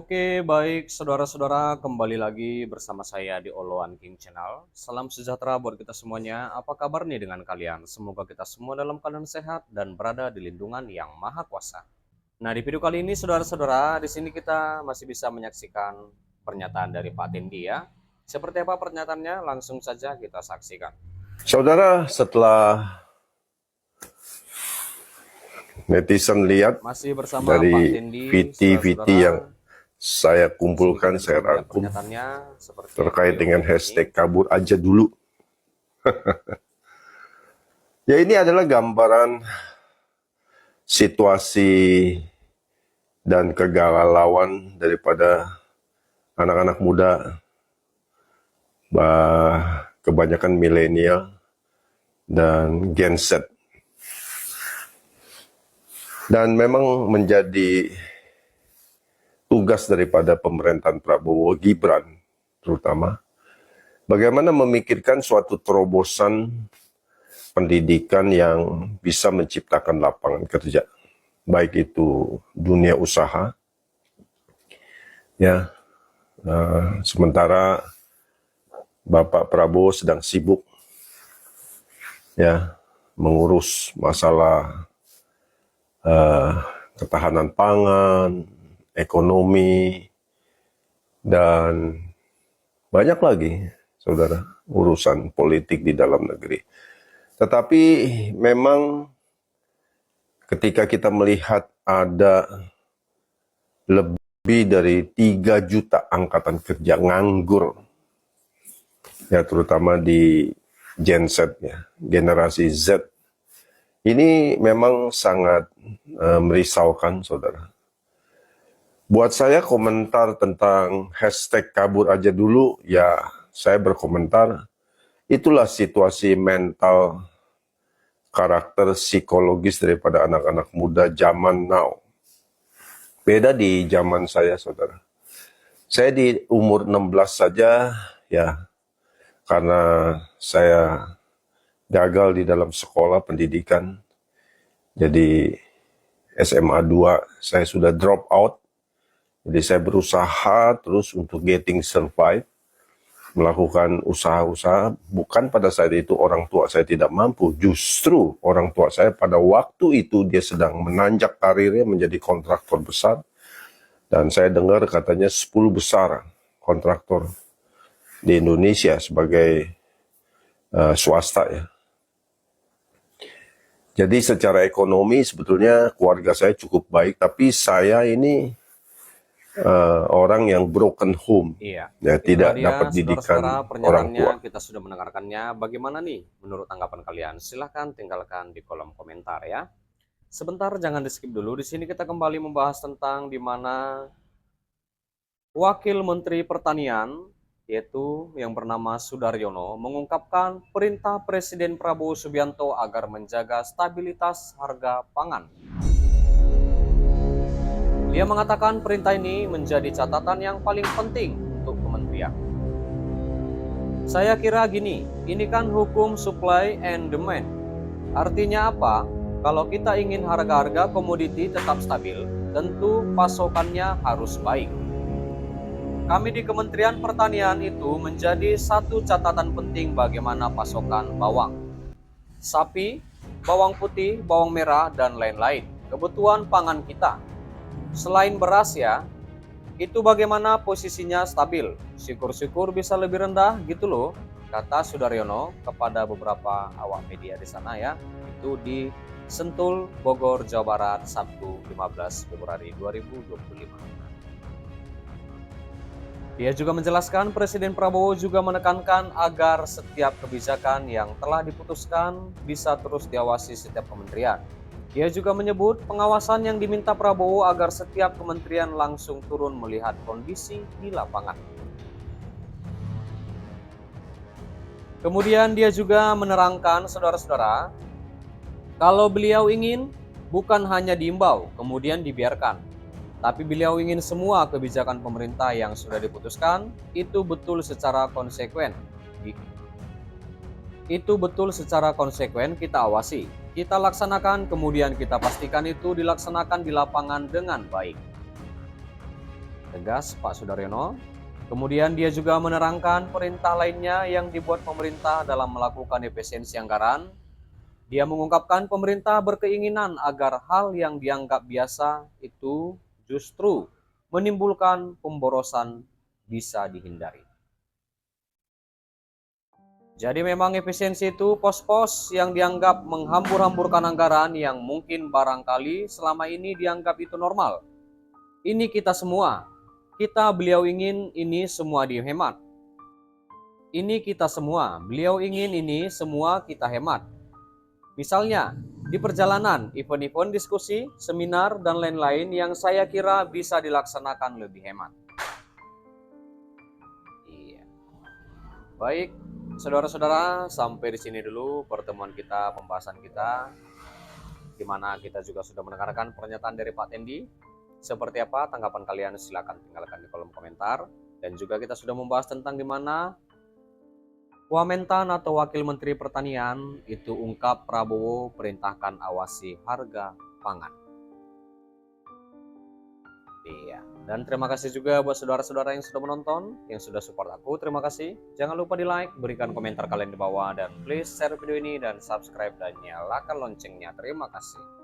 Oke, baik saudara-saudara, kembali lagi bersama saya di Oloan King Channel. Salam sejahtera buat kita semuanya. Apa kabar nih dengan kalian? Semoga kita semua dalam keadaan sehat dan berada di lindungan yang Maha Kuasa. Nah, di video kali ini saudara-saudara, di sini kita masih bisa menyaksikan pernyataan dari Pak Tendi ya. Seperti apa pernyataannya? Langsung saja kita saksikan. Saudara, setelah netizen lihat Masih bersama Pak dari Tendi, VT-VT yang saya kumpulkan, saya rangkum terkait dengan hashtag kabur aja dulu. Ya, ini adalah gambaran situasi dan kegalauan daripada anak-anak muda, kebanyakan milenial dan Gen Z. Dan memang menjadi tugas daripada pemerintahan Prabowo Gibran, terutama, bagaimana memikirkan suatu terobosan pendidikan yang bisa menciptakan lapangan kerja, baik itu dunia usaha, ya. Sementara Bapak Prabowo sedang sibuk, ya, mengurus masalah ketahanan pangan, ekonomi, dan banyak lagi, saudara, urusan politik di dalam negeri. Tetapi memang ketika kita melihat ada lebih dari 3 juta angkatan kerja nganggur, ya, terutama di Gen Z, ya, generasi Z, ini memang sangat merisaukan, saudara. Buat saya komentar tentang hashtag kabur aja dulu, ya saya berkomentar, itulah situasi mental, karakter psikologis daripada anak-anak muda zaman now. Beda di zaman saya, saudara. Saya di umur 16 saja, ya, karena saya gagal di dalam sekolah pendidikan. Jadi SMA 2 saya sudah drop out. Jadi saya berusaha terus untuk survive, melakukan usaha-usaha. Bukan pada saat itu orang tua saya tidak mampu, justru orang tua saya pada waktu itu dia sedang menanjak karirnya menjadi kontraktor besar. Dan saya dengar katanya 10 besar kontraktor di Indonesia sebagai swasta, ya. Jadi secara ekonomi sebetulnya keluarga saya cukup baik, tapi saya ini orang yang broken home, Iya. ya, tidak dapat didikan orang tua. Kita sudah mendengarkannya. Bagaimana nih menurut tanggapan kalian? Silahkan tinggalkan di kolom komentar ya. Sebentar, jangan di skip dulu. Di sini kita kembali membahas tentang di mana Wakil Menteri Pertanian, yaitu yang bernama Sudaryono, mengungkapkan perintah Presiden Prabowo Subianto agar menjaga stabilitas harga pangan. Dia mengatakan perintah ini menjadi catatan yang paling penting untuk kementerian. Saya kira gini, ini kan hukum supply and demand. Artinya apa? Kalau kita ingin harga-harga komoditi tetap stabil, tentu pasokannya harus baik. Kami di Kementerian Pertanian itu menjadi satu catatan penting bagaimana pasokan bawang, sapi, bawang putih, bawang merah, dan lain-lain. Kebutuhan pangan kita. Selain beras ya, itu bagaimana posisinya stabil. Syukur-syukur bisa lebih rendah gitu loh, kata Sudaryono kepada beberapa awak media di sana ya. Itu di Sentul, Bogor, Jawa Barat, Sabtu 15 Februari 2025. Dia juga menjelaskan Presiden Prabowo juga menekankan agar setiap kebijakan yang telah diputuskan bisa terus diawasi setiap kementerian. Dia juga menyebut pengawasan yang diminta Prabowo agar setiap kementerian langsung turun melihat kondisi di lapangan. Kemudian dia juga menerangkan, saudara-saudara, kalau beliau ingin bukan hanya diimbau, kemudian dibiarkan. Tapi beliau ingin semua kebijakan pemerintah yang sudah diputuskan itu betul secara konsekuen. Kita awasi, kita laksanakan, kemudian kita pastikan itu dilaksanakan di lapangan dengan baik. tegas Pak Sudaryono. Kemudian dia juga menerangkan perintah lainnya yang dibuat pemerintah dalam melakukan efisiensi anggaran. Dia mengungkapkan pemerintah berkeinginan agar hal yang dianggap biasa itu justru menimbulkan pemborosan bisa dihindari. Jadi memang efisiensi itu pos-pos yang dianggap menghambur-hamburkan anggaran yang mungkin barangkali selama ini dianggap itu normal. Ini kita semua. Beliau ingin ini semua dihemat. Ini kita semua. Beliau ingin ini semua kita hemat. Misalnya, di perjalanan, event-event diskusi, seminar, dan lain-lain yang saya kira bisa dilaksanakan lebih hemat. Iya. Baik, saudara-saudara, sampai di sini dulu pertemuan kita, pembahasan kita, di mana kita juga sudah mendengarkan pernyataan dari Pak Tendi. Seperti apa tanggapan kalian? Silakan tinggalkan di kolom komentar. Dan juga kita sudah membahas tentang di mana Wamentan atau Wakil Menteri Pertanian itu ungkap Prabowo perintahkan awasi harga pangan. Iya. Dan terima kasih juga buat saudara-saudara yang sudah menonton, yang sudah support aku. Terima kasih. Jangan lupa di like, berikan komentar kalian di bawah, dan please share video ini dan subscribe dan nyalakan loncengnya. Terima kasih.